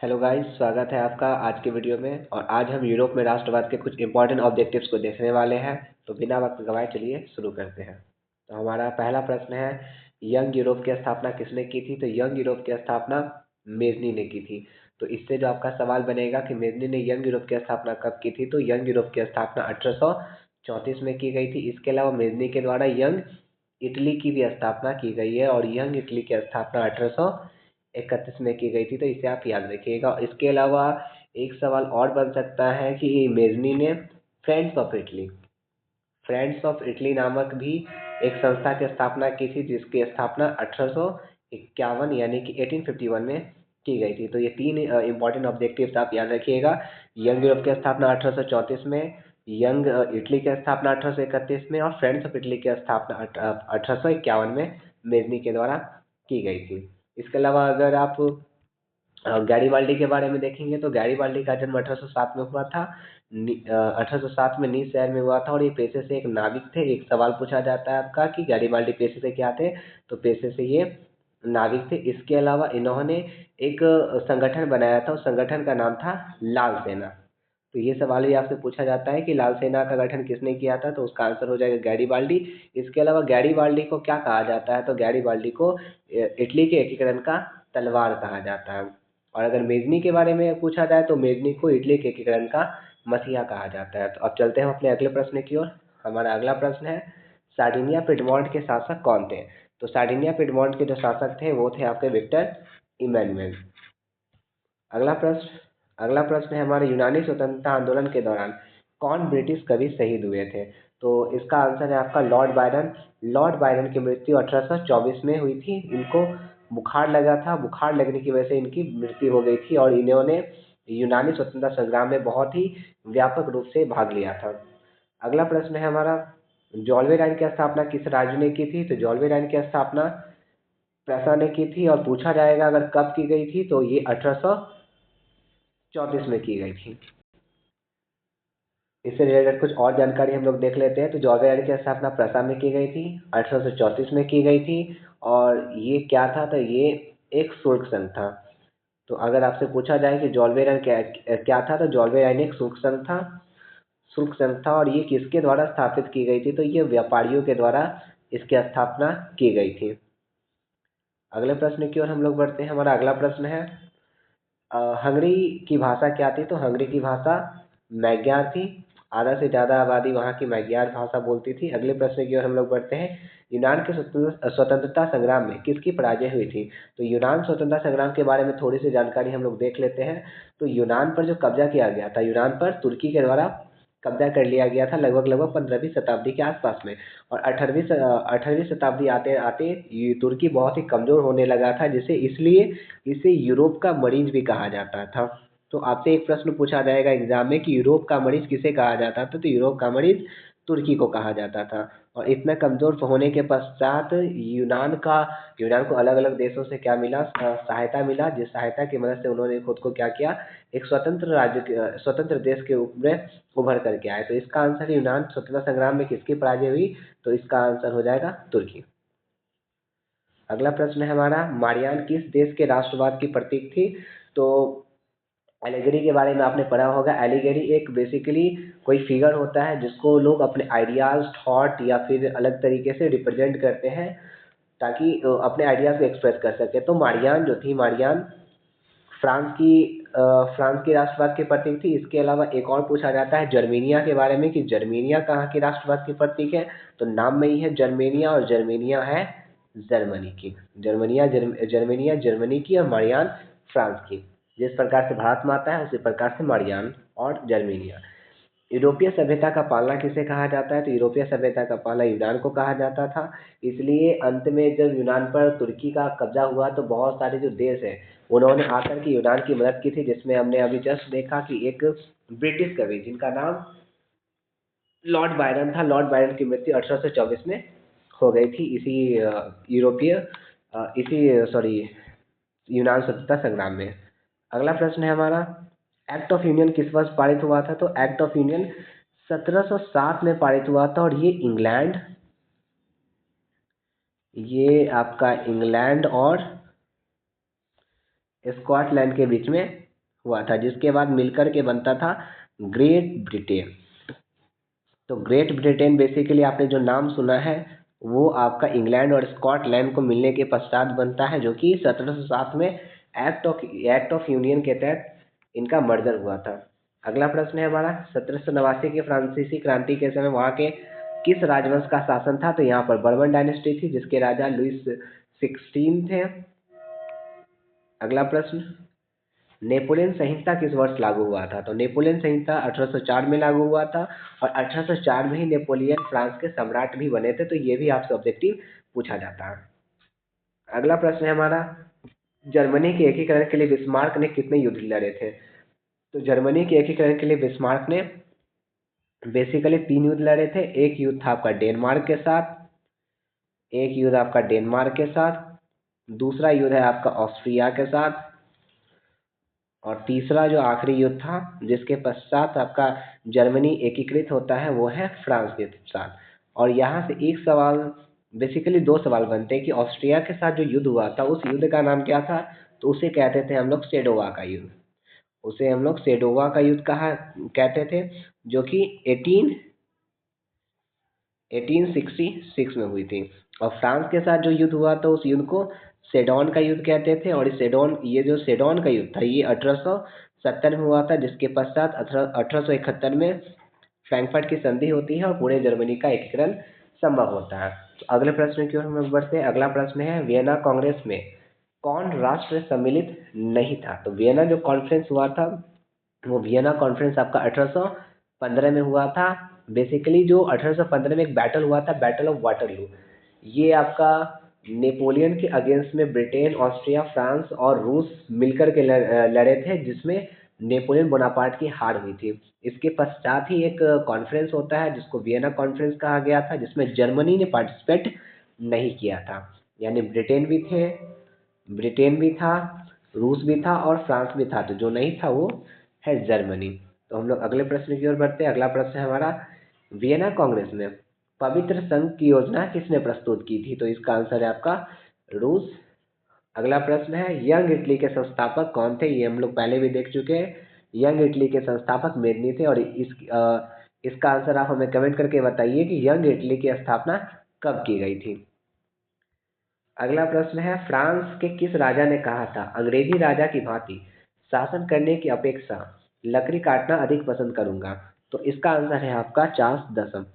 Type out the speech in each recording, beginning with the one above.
Hello guys, स्वागत है आपका आज के वीडियो में। और आज हम यूरोप में राष्ट्रवाद के कुछ इंपॉर्टेंट ऑब्जेक्टिव्स को देखने वाले हैं। तो बिना वक्त गवाए चलिए शुरू करते हैं। तो हमारा पहला प्रश्न है, यंग यूरोप की स्थापना किसने की थी? तो यंग यूरोप की स्थापना मेजनी ने की थी। तो इससे जो आपका सवाल बनेगा कि मेजनी ने यंग यूरोप की स्थापना कब की थी, तो यंग यूरोप की स्थापना 1834 में की गई थी। इसके अलावा मेजनी के द्वारा यंग इटली की भी स्थापना की गई है और यंग इटली की स्थापना 1831 में की गई थी। तो इसे आप याद रखिएगा। इसके अलावा एक सवाल और बन सकता है कि मेजनी ने फ्रेंड्स ऑफ इटली नामक भी एक संस्था की स्थापना की थी, जिसकी स्थापना 1851 यानी कि 1851 में की गई थी। तो ये तीन इंपॉर्टेंट ऑब्जेक्टिव्स आप याद रखिएगा। यंग यूरोप की स्थापना 1834 में, यंग इटली की स्थापना 1831 में और फ्रेंड्स ऑफ इटली की स्थापना 1851 में मेजनी के द्वारा की गई थी। इसके अलावा अगर आप गैरीबाल्डी के बारे में देखेंगे तो गैरीबाल्डी का जन्म 1807 में हुआ था। 1807 में नीस शहर में हुआ था और ये पेशे से एक नाविक थे। एक सवाल पूछा जाता है आपका कि गैरीबाल्डी पेशे से क्या थे, तो पेशे से ये नाविक थे। इसके अलावा इन्होंने एक संगठन बनाया था, उस संगठन का नाम था लाल सेना। तो ये सवाल भी आपसे पूछा जाता है कि लाल सेना का गठन किसने किया था, तो उसका आंसर हो जाएगा गैरीबाल्डी। इसके अलावा गैरीबाल्डी को क्या कहा जाता है, तो गैरीबाल्डी को इटली के एकीकरण का तलवार कहा जाता है। और अगर मेजनी के बारे में पूछा जाए तो मेजनी को इटली के एकीकरण का मसीहा कहा जाता है। तो अब चलते हैं अपने अगले प्रश्न की ओर। हमारा अगला प्रश्न है, सार्डिनिया पिडमॉन्ट के शासक कौन थे? तो सार्डिनिया पिडमॉन्ट के जो शासक थे वो थे आपके विक्टर इमैनुअल। अगला प्रश्न अगला प्रश्न है हमारे, यूनानी स्वतंत्रता आंदोलन के दौरान कौन ब्रिटिश कवि शहीद हुए थे? तो इसका आंसर है आपका लॉर्ड बायरन। लॉर्ड बायरन की मृत्यु 1824 में हुई थी। इनको बुखार लगा था, बुखार लगने की वजह से इनकी मृत्यु हो गई थी और इन्होंने यूनानी स्वतंत्रता संग्राम में बहुत ही व्यापक रूप से भाग लिया था। अगला प्रश्न है हमारा, जॉल्वे लाइन की स्थापना किस राज्य ने की थी? तो जॉल्वे लाइन की स्थापना प्रेसा ने की थी और पूछा जाएगा अगर कब की गई थी, तो ये 1834 में की गई थी। इससे रिलेटेड कुछ और जानकारी हम लोग देख लेते हैं। तो जॉर्वे लाइन की स्थापना प्रेसा में की गई थी, 1834 में की गई थी। और ये क्या था, तो ये एक शुल्क संघ था। तो अगर आपसे पूछा जाए कि जॉल्वे लाइन क्या क्या था, तो जॉल्वे लाइन एक शुल्क संघ था और ये किसके द्वारा स्थापित की गई थी, तो ये व्यापारियों के द्वारा इसकी स्थापना की गई थी। अगले प्रश्न की ओर हम लोग बढ़ते हैं। हमारा अगला प्रश्न है, हंगरी की भाषा क्या थी? तो हंगरी की भाषा मैग्यार थी। आधा से ज़्यादा आबादी वहाँ की मैग्यार भाषा बोलती थी। अगले प्रश्न की ओर हम लोग बढ़ते हैं, यूनान के स्वतंत्रता संग्राम में किसकी पराजय हुई थी? तो यूनान स्वतंत्रता संग्राम के बारे में थोड़ी सी जानकारी हम लोग देख लेते हैं। तो यूनान पर जो कब्जा किया गया था, यूनान पर तुर्की के द्वारा कब्जा कर लिया गया था लगभग 15वीं शताब्दी के आसपास में। और 18वीं शताब्दी आते आते ये तुर्की बहुत ही कमज़ोर होने लगा था, जिसे इसलिए इसे यूरोप का मरीज भी कहा जाता था। तो आपसे एक प्रश्न पूछा जाएगा एग्जाम में कि यूरोप का मरीज किसे कहा जाता था? तो यूरोप का मरीज तुर्की को कहा जाता था। और इतना कमज़ोर होने के पश्चात यूनान को अलग अलग देशों से क्या मिला, सहायता मिला, जिस सहायता की मदद से उन्होंने खुद को क्या किया, एक स्वतंत्र देश के रूप में उभर करके आए। तो इसका आंसर यूनान स्वतंत्रता संग्राम में किसकी पराजय हुई? तो इसका आंसर हो जाएगा तुर्की। अगला प्रश्न है हमारा, मारियान किस देश के राष्ट्रवाद की प्रतीक थी? तो एलिगेरी के बारे में आपने पढ़ा होगा। एलिगेरी एक बेसिकली कोई फिगर होता है जिसको लोग अपने आइडियाज, थॉट या फिर अलग तरीके से रिप्रेजेंट करते हैं ताकि अपने आइडियाज को एक्सप्रेस कर सके। तो मारियान जो थी, मारियान फ्रांस की फ्रांस की राष्ट्रवाद की प्रतीक थी। इसके अलावा एक और पूछा जाता है जर्मेनिया के बारे में कि जर्मेनिया कहाँ की राष्ट्रवाद की प्रतीक है? तो नाम में ही है जर्मेनिया और जर्मेनिया है जर्मनी की। जर्मेनिया जर्मनी की और मारियान फ्रांस की। जिस प्रकार से भारत माता है उसी प्रकार से मारियान और जर्मेनिया। यूरोपीय सभ्यता का पालना किसे कहा जाता है? तो यूरोपीय सभ्यता का पालना यूनान को कहा जाता था। इसलिए अंत में जब यूनान पर तुर्की का कब्जा हुआ तो बहुत सारे जो देश हैं उन्होंने आकर के यूनान की मदद की थी, जिसमें हमने अभी जस्ट देखा कि एक ब्रिटिश कवि जिनका नाम लॉर्ड बायरन था, लॉर्ड बायरन की मृत्यु 1824 में हो गई थी इसी यूरोपीय इसी सॉरी यूनान स्वतंत्रता संग्राम में। अगला प्रश्न है हमारा, एक्ट ऑफ यूनियन किस वर्ष पारित हुआ था? तो एक्ट ऑफ यूनियन 1707 में पारित हुआ था और ये आपका इंग्लैंड और स्कॉटलैंड के बीच में हुआ था, जिसके बाद मिलकर के बनता था ग्रेट ब्रिटेन। तो ग्रेट ब्रिटेन बेसिकली आपने जो नाम सुना है वो आपका इंग्लैंड और स्कॉटलैंड को मिलने के पश्चात बनता है, जो कि 1707 में एक्ट ऑफ यूनियन के तहत इनका मर्जर हुआ था। अगला प्रश्न है हमारा, 1789 की फ्रांसीसी क्रांति के समय वहाँ के किस राजवंश का शासन था? तो यहाँ पर बर्बन डायनेस्टी थी, जिसके राजा लुइस 16 थे। अगला प्रश्न, नेपोलियन संहिता किस वर्ष लागू हुआ था? तो नेपोलियन संहिता 1804 में लागू हुआ था, और 1804 में ही नेपोलियन फ्रांस के सम्राट भी बने थे। तो ये भी आपसे ऑब्जेक्टिव पूछा जाता है। अगला प्रश्न है हमारा, जर्मनी के एकीकरण के लिए बिस्मार्क ने कितने युद्ध लड़े थे? तो जर्मनी के एकीकरण के लिए बिस्मार्क ने बेसिकली 3 युद्ध लड़े थे। एक युद्ध था आपका डेनमार्क के साथ, एक युद्ध आपका डेनमार्क के साथ, दूसरा युद्ध है आपका ऑस्ट्रिया के साथ, और तीसरा जो आखिरी युद्ध था जिसके पश्चात आपका जर्मनी एकीकृत होता है वो है फ्रांस के साथ। और यहाँ से एक सवाल, बेसिकली 2 सवाल बनते हैं कि ऑस्ट्रिया के साथ जो युद्ध हुआ था उस युद्ध का नाम क्या था? तो उसे कहते थे हम लोग सेडोवा का युद्ध। उसे हम लोग सेडोवा का युद्ध कहा कहते थे, जो कि 1866 में हुई थी। और फ्रांस के साथ जो युद्ध हुआ था उस युद्ध को सेडोन का युद्ध कहते थे। और ये जो सेडोन का युद्ध था ये 1870 में हुआ था, जिसके पश्चात 1871 में फ्रैंकफर्ट की संधि होती है और पूरे जर्मनी का एकीकरण संभव होता है। तो अगले प्रश्न की ओर हम लोग बढ़ते हैं। अगला प्रश्न है, वियना कांग्रेस में कौन राष्ट्र सम्मिलित नहीं था? तो वियना जो कॉन्फ्रेंस हुआ था वो वियना कॉन्फ्रेंस आपका 1815 में हुआ था। बेसिकली जो 1815 में एक बैटल हुआ था, बैटल ऑफ वाटरलू, ये आपका नेपोलियन के अगेंस्ट में ब्रिटेन, ऑस्ट्रिया, फ्रांस और रूस मिलकर के लड़े थे, जिसमें नेपोलियन बोनापार्ट की हार हुई थी। इसके पश्चात ही एक कॉन्फ्रेंस होता है जिसको वियना कॉन्फ्रेंस कहा गया था, जिसमें जर्मनी ने पार्टिसिपेट नहीं किया था। यानी ब्रिटेन भी था, रूस भी था और फ्रांस भी था, तो जो नहीं था वो है जर्मनी। तो हम लोग अगले प्रश्न की ओर बढ़ते हैं। अगला प्रश्न है हमारा, वियना कांग्रेस में पवित्र संघ की योजना किसने प्रस्तुत की थी? तो इसका आंसर है आपका रूस। अगला प्रश्न है, यंग इटली के संस्थापक कौन थे? ये हम लोग पहले भी देख चुके हैं। यंग इटली के संस्थापक मेदिनी थे। और इसका आंसर आप हमें कमेंट करके बताइए कि यंग इटली की स्थापना कब की गई थी। अगला प्रश्न है, फ्रांस के किस राजा ने कहा था, अंग्रेजी राजा की भांति शासन करने की अपेक्षा लकड़ी काटना अधिक पसंद करूंगा? तो इसका आंसर है आपका चार्ल्स दसम।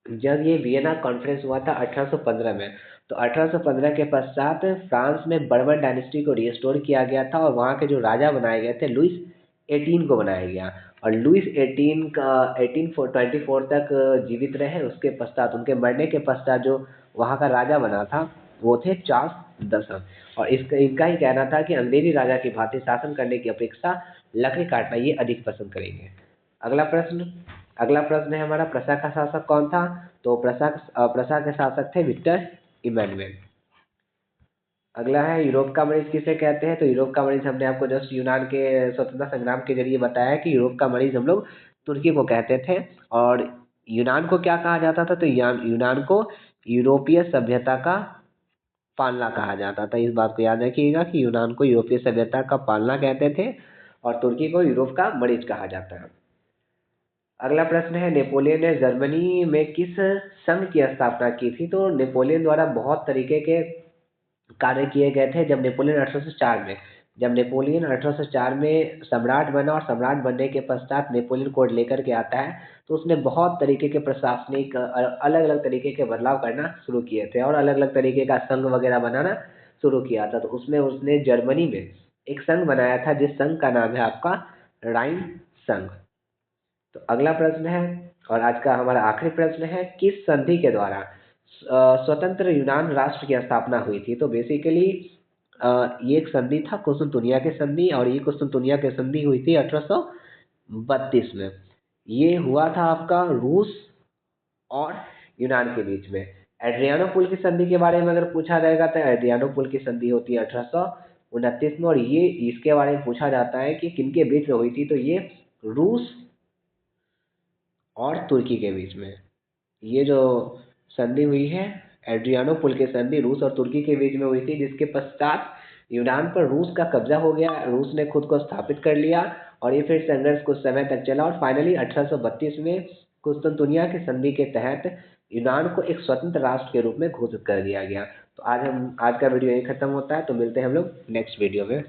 जब ये वियना कॉन्फ्रेंस हुआ था 1815 में, तो 1815 के पश्चात फ्रांस में बर्बन डायनेस्टी को रिस्टोर किया गया था, और वहाँ के जो राजा बनाए गए थे लुइस 18 को बनाया गया। और लुइस 18 का 1824 तक जीवित रहे। उसके पश्चात, उनके मरने के पश्चात जो वहाँ का राजा बना था वो थे चार्ल्स दसम। और इनका ही कहना था कि अंग्रेजी राजा की भांति शासन करने की अपेक्षा लकड़ी काटना ये अधिक पसंद करेंगे। अगला प्रश्न अगला प्रश्न है हमारा, प्रसा का शासक कौन था? तो प्रसा के शासक थे विक्टर इमैनुअल। अगला है, यूरोप का मरीज किसे कहते हैं? तो यूरोप का मरीज हमने आपको जस्ट यूनान के स्वतंत्रता संग्राम के जरिए बताया कि यूरोप का मरीज हम लोग तुर्की को कहते थे। और यूनान को क्या कहा जाता था? तो यूनान को यूरोपीय सभ्यता का पालना कहा जाता था। इस बात को याद रखिएगा कि यूनान को यूरोपीय सभ्यता का पालना कहते थे और तुर्की को यूरोप का मरीज कहा जाता है। अगला प्रश्न है, नेपोलियन ने जर्मनी में किस संघ की स्थापना की थी? तो नेपोलियन द्वारा बहुत तरीके के कार्य किए गए थे। जब नेपोलियन 1804 में सम्राट बना, और सम्राट बनने के पश्चात नेपोलियन कोड लेकर के आता है, तो उसने बहुत तरीके के प्रशासनिक अलग अलग तरीके के बदलाव करना शुरू किए थे और अलग अलग तरीके का संघ वगैरह बनाना शुरू किया था। तो उसमें उसने जर्मनी में एक संघ बनाया था, जिस संघ का नाम है आपका राइन संघ। तो अगला प्रश्न है, और आज का हमारा आखिरी प्रश्न है, किस संधि के द्वारा स्वतंत्र यूनान राष्ट्र की स्थापना हुई थी? तो बेसिकली ये एक संधि था, कुस्तुनतुनिया की संधि, और ये कुस्तुनतुनिया की संधि हुई थी 1832 में। ये हुआ था आपका रूस और यूनान के बीच में। एड्रियानोपुल की संधि के बारे में अगर पूछा जाएगा तो एड्रियानोपुल की संधि होती है 1829 में, और ये इसके बारे में पूछा जाता है कि किनके बीच में हुई थी? तो ये रूस और तुर्की के बीच में ये जो संधि हुई है, एड्रियानोपुल की संधि रूस और तुर्की के बीच में हुई थी, जिसके पश्चात यूनान पर रूस का कब्जा हो गया, रूस ने खुद को स्थापित कर लिया और ये फिर संघर्ष कुछ समय तक चला और फाइनली 1832 में कुस्तुनतुनिया की संधि के तहत यूनान को एक स्वतंत्र राष्ट्र के रूप में घोषित कर दिया गया। तो आज का वीडियो यही खत्म होता है, तो मिलते हैं हम लोग नेक्स्ट वीडियो में।